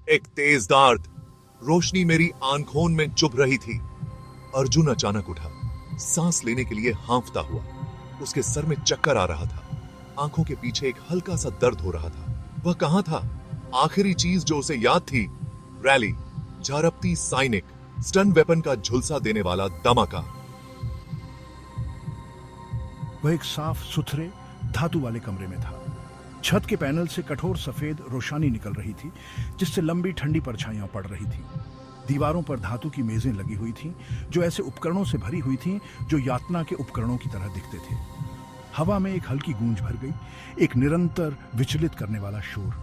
एक तेज दर्द, रोशनी मेरी आंखों में चुभ रही थी। अर्जुन अचानक उठा, सांस लेने के लिए हांफता हुआ। उसके सर में चक्कर आ रहा था, आंखों के पीछे एक हल्का सा दर्द हो रहा था। वह कहां था? आखिरी चीज जो उसे याद थी, रैली, झारप्ती सैनिक, स्टन वेपन का झुलसा देने वाला धमाका। वह एक साफ सुथरे धातु वाले कमरे में था। छत के पैनल से कठोर सफेद रोशनी निकल रही थी, जिससे लंबी ठंडी परछाइयां पड़ रही थीं। दीवारों पर धातु की मेजें लगी हुई थीं, जो ऐसे उपकरणों से भरी हुई थीं जो यातना के उपकरणों की तरह दिखते थे। हवा में एक हल्की गूंज भर गई, एक निरंतर विचलित करने वाला शोर,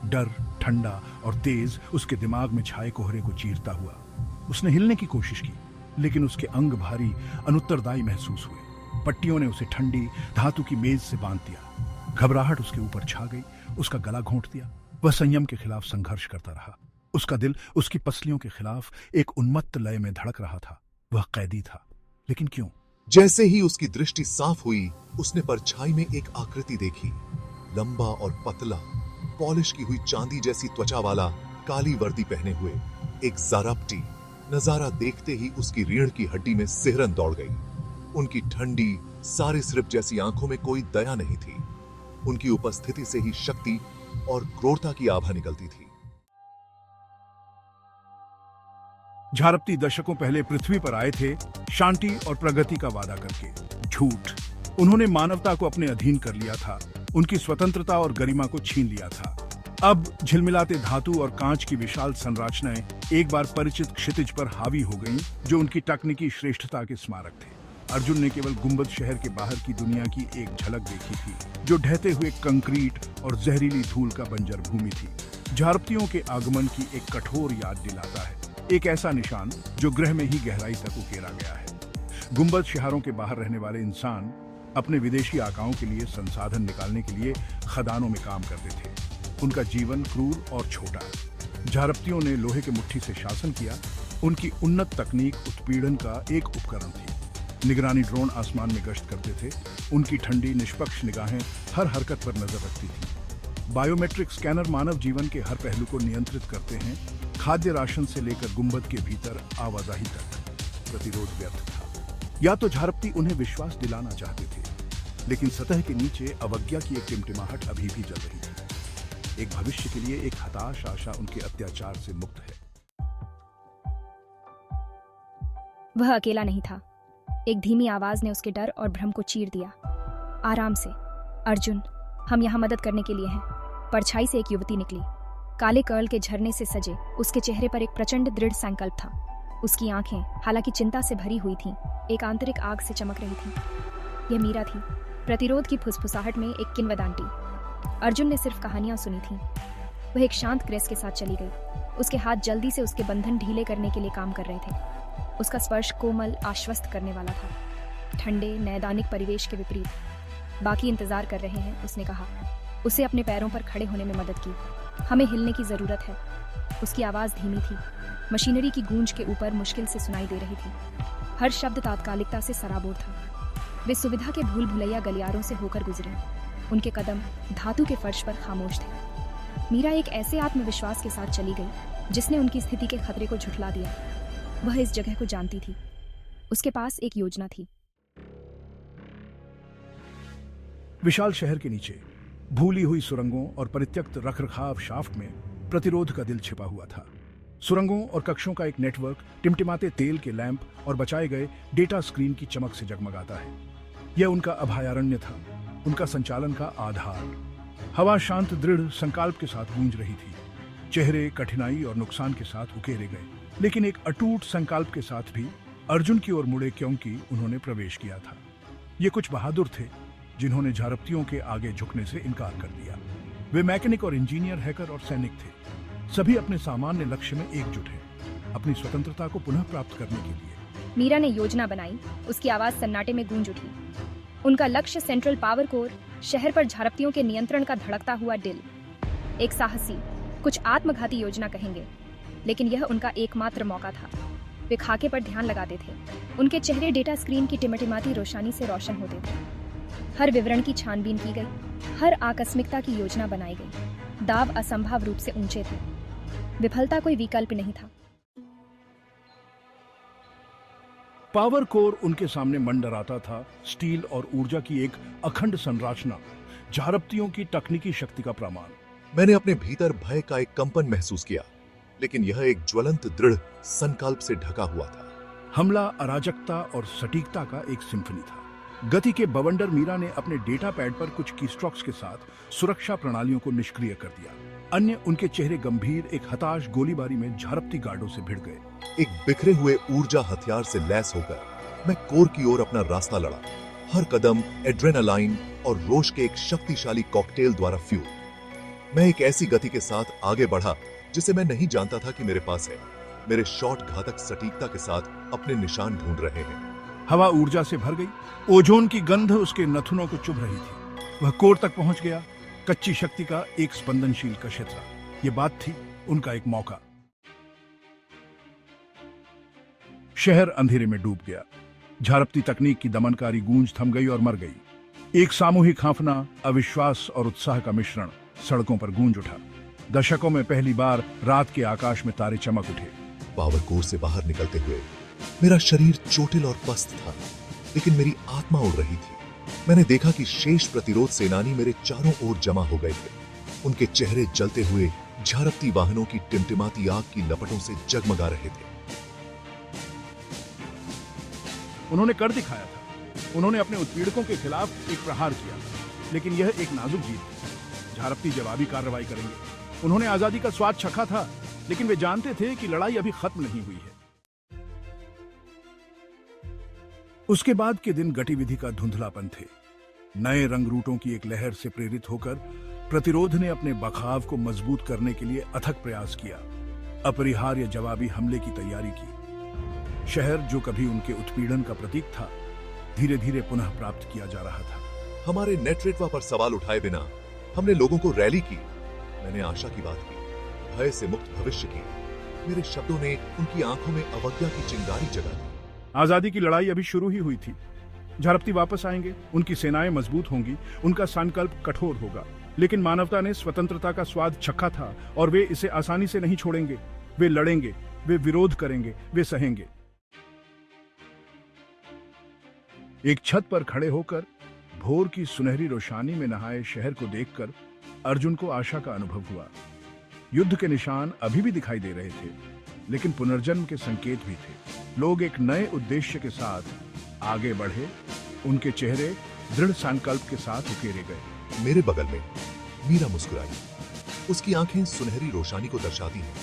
डर, ठंडा और तेज उसके दिमाग में छाए कोहरे को चीरता हुआ। उसने हिलने की कोशिश की, लेकिन उसके अंग भारी, अनुत्तरदायी महसूस हुए। पट्टियों ने उसे ठंडी धातु की मेज से बांध दिया। घबराहट उसके ऊपर छा गई, उसका गला घोंट दिया। वह संयम के खिलाफ संघर्ष करता रहा। उसका दिल उसकी पसलियों के खिलाफ एक उन्मत्त लय में धड़क रहा था। वह कैदी था, लेकिन क्यों? जैसे ही उसकी दृष्टि साफ हुई, उसने परछाई में एक आकृति देखी। लंबा और पतला, पॉलिश की हुई चांदी जैसी त्वचा वाला, काली वर्दी पहने हुए एक ज़ारप्टी। नजारा देखते ही उसकी रीढ़ की हड्डी में सिहरन दौड़ गई। उनकी ठंडी, सारे सिर्फ जैसी आंखों में कोई दया नहीं थी। उनकी उपस्थिति से ही शक्ति और क्रूरता की आभा निकलती थी। झारप्ती दशकों पहले पृथ्वी पर आए थे, शांति और प्रगति का वादा करके। झूठ। उन्होंने मानवता को अपने अधीन कर लिया था, उनकी स्वतंत्रता और गरिमा को छीन लिया था। अब झिलमिलाते धातु और कांच की विशाल संरचनाएं एक बार परिचित क्षितिज पर हावी हो गईं, जो उनकी तकनीकी श्रेष्ठता के स्मारक थे। अर्जुन ने केवल गुंबद शहर के बाहर की दुनिया की एक झलक देखी थी, जो ढहते हुए कंक्रीट और जहरीली धूल का बंजर भूमि थी। झारप्तियों के आगमन की एक कठोर याद दिलाता है, एक ऐसा निशान जो ग्रह में ही गहराई तक उकेरा गया है। गुंबद शहरों के बाहर रहने वाले इंसान अपने विदेशी आकाओं के लिए संसाधन निकालने के लिए खदानों में काम करते थे। उनका जीवन क्रूर और छोटा। झारप्तियों ने लोहे के मुट्ठी से शासन किया। उनकी उन्नत तकनीक उत्पीड़न का एक उपकरण थी। निगरानी ड्रोन आसमान में गश्त करते थे। उनकी ठंडी, निष्पक्ष निगाहें हर हरकत पर नजर रखती थी। बायोमेट्रिक स्कैनर मानव जीवन के हर पहलू को नियंत्रित करते हैं, खाद्य राशन से लेकर गुंबद के भीतर आवाजाही तक। प्रतिरोध व्यर्थ था। या तो झारप्ती उन्हें विश्वास दिलाना चाहते थे, लेकिन सतह के नीचे अवज्ञा की एक टिमटिमाहट अभी भी जल रही थी। एक भविष्य के लिए एक हताश आशा उनके अत्याचार से मुक्त है। वह अकेला नहीं था। एक धीमी आवाज ने उसके डर और भ्रम को चीर दिया। आराम से, अर्जुन, हम यहाँ मदद करने के लिए हैं। परछाई से एक युवती निकली। काले कर्ल के झरने से सजे उसके चेहरे पर एक प्रचंड दृढ़ संकल्प था। उसकी आंखें, हालांकि चिंता से भरी हुई थीं, एक आंतरिक आग से चमक रही थीं। यह मीरा थी, प्रतिरोध की फुसफुसाहट में एक किंवदंती। अर्जुन ने सिर्फ कहानियां सुनी थीं। वह एक शांत ग्रेस के साथ चली गई। उसके हाथ जल्दी से उसके बंधन ढीले करने के लिए काम कर रहे थे। उसका स्पर्श कोमल, आश्वस्त करने वाला था, ठंडे, नैदानिक परिवेश के विपरीत। बाकी इंतजार कर रहे हैं, उसने कहा। उसे अपने पैरों पर खड़े होने में मदद की। हमें हिलने की जरूरत है। उसकी आवाज धीमी थी, मशीनरी की गूंज के ऊपर मुश्किल से सुनाई दे रही थी। हर शब्द तात्कालिकता से सराबोर था। वे सुविधा के भूल भुलैया गलियारों से होकर गुजरे। उनके कदम धातु के फर्श पर खामोश थे। मीरा एक ऐसे आत्मविश्वास के साथ चली गई जिसने उनकी स्थिति के खतरे को झुठला दिया। वह इस जगह को जानती थी। उसके पास एक योजना थी। विशाल शहर के नीचे भूली हुई सुरंगों और परित्यक्त रखरखाव शाफ्ट में प्रतिरोध का दिल छिपा हुआ था। सुरंगों और कक्षों का एक नेटवर्क टिमटिमाते तेल के लैंप और बचाए गए डेटा स्क्रीन की चमक से जगमगाता है। यह उनका अभयारण्य था, उनका संचालन का आधार। हवा शांत, दृढ़ संकल्प के साथ गूंज रही थी। चेहरे कठिनाई और नुकसान के साथ उकेरे गए, लेकिन एक अटूट संकल्प के साथ भी अर्जुन की ओर मुड़े, क्योंकि उन्होंने प्रवेश किया था। ये कुछ बहादुर थे जिन्होंने झारप्तियों के आगे झुकने से इनकार कर दिया। वे मैकेनिक और इंजीनियर, हैकर और सैनिक थे। सभी अपने सामान्य लक्ष्य में एकजुट हैं, अपनी स्वतंत्रता को पुनः प्राप्त करने के लिए। मीरा ने योजना बनाई। उसकी आवाज सन्नाटे में गूंज उठी। उनका लक्ष्य सेंट्रल पावर कोर, शहर पर झारप्तियों के नियंत्रण का धड़कता हुआ दिल। एक साहसी, कुछ आत्मघाती योजना कहेंगे, लेकिन यह उनका एकमात्र मौका था। वे खाके पर ध्यान लगाते थे। उनके चेहरे डेटा स्क्रीन की टिमटिमाती रोशनी से रोशन होते थे। हर विवरण की छानबीन की गई, हर आकस्मिकता की योजना बनाई गई। दाव असंभव रूप से ऊंचे थे। विफलता कोई विकल्प नहीं था। पावर कोर उनके सामने मंडराता था, स्टील और ऊर्जा की एक अखंड संरचना, झारप्तियों की तकनीकी शक्ति का प्रमाण। मैंने अपने भीतर भय का एक कंपन महसूस किया, लेकिन यह एक ज्वलंत दृढ़ संकल्प से ढका हुआ था। हमला अराजकता और सटीकता का एक सिम्फनी था। गति के बवंडर मीरा ने अपने डेटा पैड पर कुछ कीस्ट्रोक्स के साथ सुरक्षा प्रणालियों को निष्क्रिय कर दिया। अन्य उनके चेहरे गंभीर, एक हताश गोलीबारी में झारप्ती गार्डों से भिड़ गए। एक बिखरे हुए ऊर्जा हथियार से लैस होकर मैं कोर की ओर अपना रास्ता लड़ा। हर कदम एड्रेनालाइन और रोश के एक शक्तिशाली कॉकटेल द्वारा फ्यूल। मैं एक ऐसी गति के साथ आगे बढ़ा जिसे मैं नहीं जानता था कि मेरे पास है। मेरे शॉट घातक सटीकता के साथ अपने निशान ढूंढ रहे हैं। हवा ऊर्जा से भर गई, ओजोन की गंध उसके नथुनों को चुभ रही थी। वह कोर तक पहुंच गया, कच्ची शक्ति का एक स्पंदनशील कशेत्रा। ये बात थी उनका एक मौका। शहर अंधेरे में डूब गया। झारप्ती तकनीक की दमनकारी गूंज थम गई और मर गई। एक सामूहिक हांफना, अविश्वास और उत्साह का मिश्रण सड़कों पर गूंज उठा। दशकों में पहली बार रात के आकाश में तारे चमक उठे। पावर कोर से बाहर निकलते हुए मेरा शरीर चोटिल और पस्त था, लेकिन मेरी आत्मा उड़ रही थी। मैंने देखा कि शेष प्रतिरोध सेनानी मेरे चारों ओर जमा हो गए थे। उनके चेहरे जलते हुए झारप्ती वाहनों की टिमटिमाती आग की लपटों से जगमगा रहे थे। उन्होंने कर दिखाया था। उन्होंने अपने उत्पीड़कों के खिलाफ एक प्रहार किया, लेकिन यह एक नाजुक जीत थी। झारप्ती जवाबी कार्रवाई करेंगे। उन्होंने आजादी का स्वाद चखा था, लेकिन वे जानते थे कि लड़ाई अभी खत्म नहीं हुई है। उसके बाद के दिन गतिविधि का धुंधलापन थे। नए रंग रूटों की एक लहर से प्रेरित होकर प्रतिरोध ने अपने बखाव को मजबूत करने के लिए अथक प्रयास किया। अपरिहार्य जवाबी हमले की तैयारी की। शहर, जो कभी उनके उत्पीड़न का प्रतीक था, धीरे धीरे पुनः प्राप्त किया जा रहा था। हमारे नेतृत्व पर सवाल उठाए बिना हमने लोगों को रैली की। मैंने आशा की बात की, भय से मुक्त भविष्य की। मेरे शब्दों ने उनकी आंखों में अवज्ञा की चिंगारी जगा दी। आजादी की लड़ाई अभी शुरू ही हुई थी। झारप्ती वापस आएंगे, उनकी सेनाएं मजबूत होंगी, उनका संकल्प कठोर होगा। लेकिन मानवता ने स्वतंत्रता का स्वाद चखा था और वे इसे आसानी से नहीं छोड़ेंगे। वे लड़ेंगे, वे विरोध करेंगे, वे सहेंगे। एक छत पर खड़े होकर भोर की सुनहरी रोशनी में नहाए शहर को देखकर अर्जुन को आशा का अनुभव हुआ। युद्ध के निशान अभी भी दिखाई दे रहे थे, लेकिन पुनर्जन्म के संकेत भी थे। लोग एक नए उद्देश्य के साथ आगे बढ़े। उनके चेहरे दृढ़ संकल्प के साथ उकेरे गए। मेरे बगल में मीरा मुस्कुराई। उसकी आंखें सुनहरी रोशनी को दर्शाती हैं।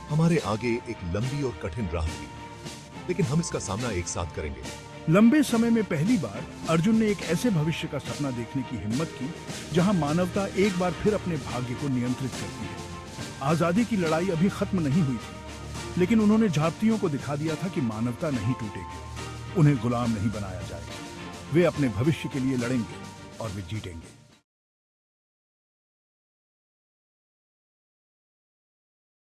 हमारे आगे एक लंबी और कठिन राह थी, लेकिन हम इसका सामना एक साथ करेंगे। लंबे समय में पहली बार अर्जुन ने एक ऐसे भविष्य का सपना देखने की हिम्मत की जहां मानवता एक बार फिर अपने भाग्य को नियंत्रित करती है। आजादी की लड़ाई अभी खत्म नहीं हुई थी, लेकिन उन्होंने झारप्तियों को दिखा दिया था कि मानवता नहीं टूटेगी, उन्हें गुलाम नहीं बनाया जाएगा। वे अपने भविष्य के लिए लड़ेंगे और वे जीतेंगे।